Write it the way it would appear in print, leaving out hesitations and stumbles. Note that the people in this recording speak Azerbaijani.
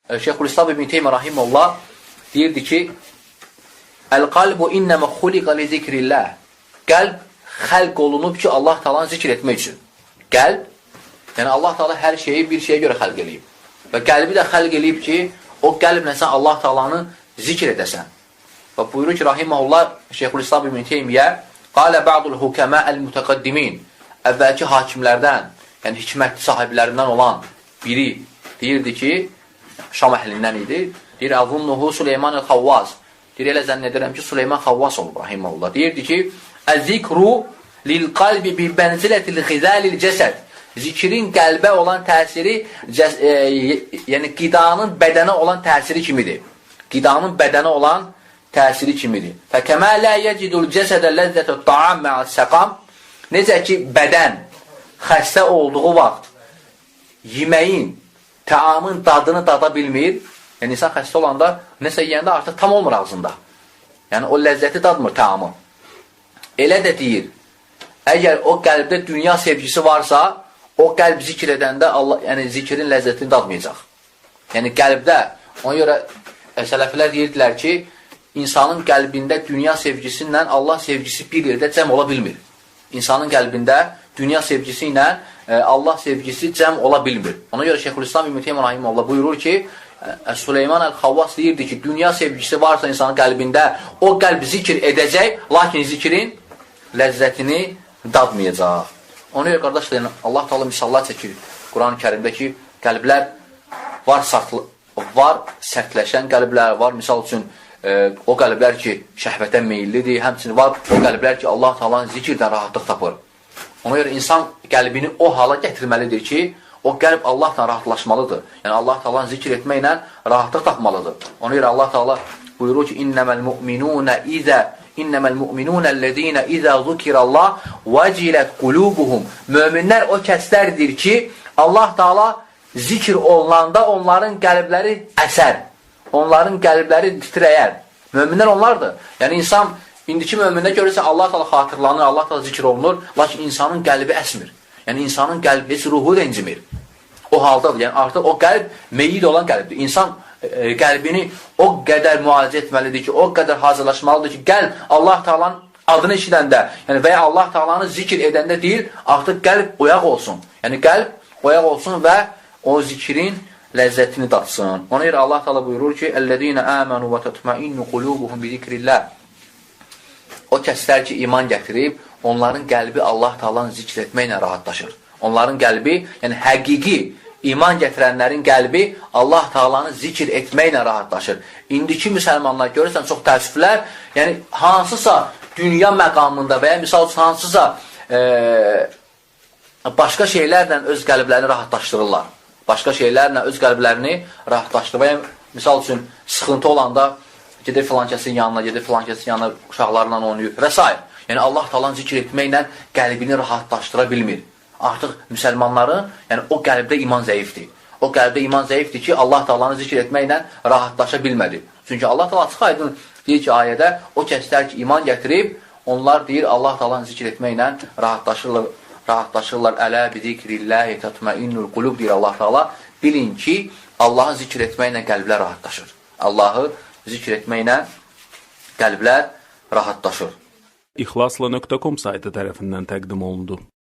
Şeyxülislam İbn Teymiyyə rahimehullah deyirdi ki, "Əl-qalbu innəmə xuliqa li zikrillah." Qəlb xəlq olunub ki, Allah Taala'nı zikr etmək üçün. Qəlb, yəni Allah Taala hər şeyi bir şeyə görə xəlq eləyib. Və qəlbi də xəlq eləyib ki, o qəlblə sən Allah Taala'nı zikr edəsən. Və buyurur ki, rahimehullah Şeyxülislam İbn Teymiyyə, "Qalə ba'dul hukama el-mutaqaddimin." Əvvəlki hakimlərdən, yəni hikmət sahiblərindən olan biri deyirdi ki, Şam əhlindən idi. Deyir, "Əzunnuhu Süleyman el-Xavvaz." Deyir, elə zənn edirəm ki, Süleyman Xavvas olub, rahimehullah. Deyirdi ki, "Əz-zikru lil-qalbi bi bənzilətil xizalil cəsəd." Zikrin qəlbə olan təsiri, yəni qidanın bədənə olan təsiri kimidir. Qidanın bədənə olan təsiri kimidir. Fəkəmə lə yecidul cəsədə ləzzətət ta'am mə'əs-səqam. Necə ki, bədən xəstə olduğu vaxt yeməyin, təamın dadını dada bilmir. Yəni, insan xəstə olanda nəsə yiyəndə artıq tam olmur ağzında. Yəni, o ləzzəti dadmır təamı. Elə də deyir, əgər o qəlbdə dünya sevgisi varsa, o qəlb zikr edəndə Allah, yəni zikrin ləzzətini dadmayacaq. Yəni, qəlbdə, ona görə sələflər deyirdilər ki, insanın qəlbində dünya sevgisi ilə Allah sevgisi bir yerdə cəm ola bilmir. İnsanın qəlbində dünya sevgisi ilə Allah sevgisi cəm ola bilmir. Ona görə Şeyxülislam İbn Teymiyyə rahimehullah buyurur ki, Süleyman el-Xavvas deyirdi ki, dünya sevgisi varsa insanın qəlbində, o qəlb zikr edəcək, lakin zikrin ləzzətini dadmayacaq. Ona görə qardaşlar, Allah Taala misallar çəkir Quran-ı Kərimdə ki, qəlblər var sərtləşən qəlblər var. Misal üçün, o qəlblər ki, şəhvətə meyillidir, həmçinin var o qəlblər ki, Allah Taala'nın zikirdən rahatlıq tapır. Ona görə insan qəlbini o hala gətirməlidir ki, o qəlb Allahla rahatlaşmalıdır. Yəni, Allah Taala'nı zikr etməklə rahatlıq tapmalıdır. Ona görə Allah Taala buyurur ki, İnnəməl mu'minunəl-ləzīnə izə zukirallah vəcilət qulubuhum. Möminlər o kəslərdir ki, Allah Taala zikr olunanda onların qəlbləri əsər, onların qəlbləri titrəyər. Möminlər onlardır. Yəni, insan, indiki mömində görürsə, Allah Taala xatırlanır, Allah Taala zikr olunur, lakin insanın qəlbi əsmir. Yəni, insanın qəlbi heç ruhu rəncimir. O haldadır. Yəni, artıq o qəlb meyid olan qəlbdir. İnsan qəlbini o qədər müalicə etməlidir ki, o qədər hazırlaşmalıdır ki, qəlb Allah Taala'nın adını eşidəndə, yəni və ya Allah Taala'nı zikr edəndə deyil, artıq qəlb oyaq olsun. Yəni, qəlb oyaq olsun və o zikrin ləzzətini datsın. Ona görə Allah Taala buyurur ki, "Əl-ləzīnə əmənu və tətma'innu qulubuhum bi zikrillah." O kəslər ki, iman gətirib, onların qəlbi Allah Taala'nı zikr etməklə rahatlaşır. Onların qəlbi, yəni həqiqi iman gətirənlərin qəlbi Allah Taala'nı zikr etməklə rahatlaşır. İndiki müsəlmanlar görürsən, çox təəssüflər, yəni hansısa dünya məqamında və ya misal hansısa başqa şeylərlə öz qəlblərini rahatlaşdırırlar. Başqa şeylərlə öz qəlblərini rahatlaşdırır. Və ya misal üçün sıxıntı olanda gedir filankəsin yanına, gedir filankəsin yanına uşaqlarla oynayır və s. Yəni Allah Taala'nı zikr etməklə qəlbini rahatlaşdıra bilmir. Artıq müsəlmanların, yəni o qəlbdə iman zəifdir. O qəlbdə iman zəifdir ki, Allah Taala'nı zikr etməklə rahatlaşa bilmədi. Çünki Allah Taala açıq aydın deyir ki, ayədə o kəslər ki, iman gətirib, onlar deyir Allah Taala'nı zikr etməklə rahatlaşırlar. Ələ bi zikrillahi tatmainnul qulub deyir Allah Taala. Bilin ki, Allahı zikr etməklə qəlblər rahatlaşır. Allahı zikr etməklə qəlblər rahatlaşır. İxlasla.com saytı tərəfindən təqdim olundu.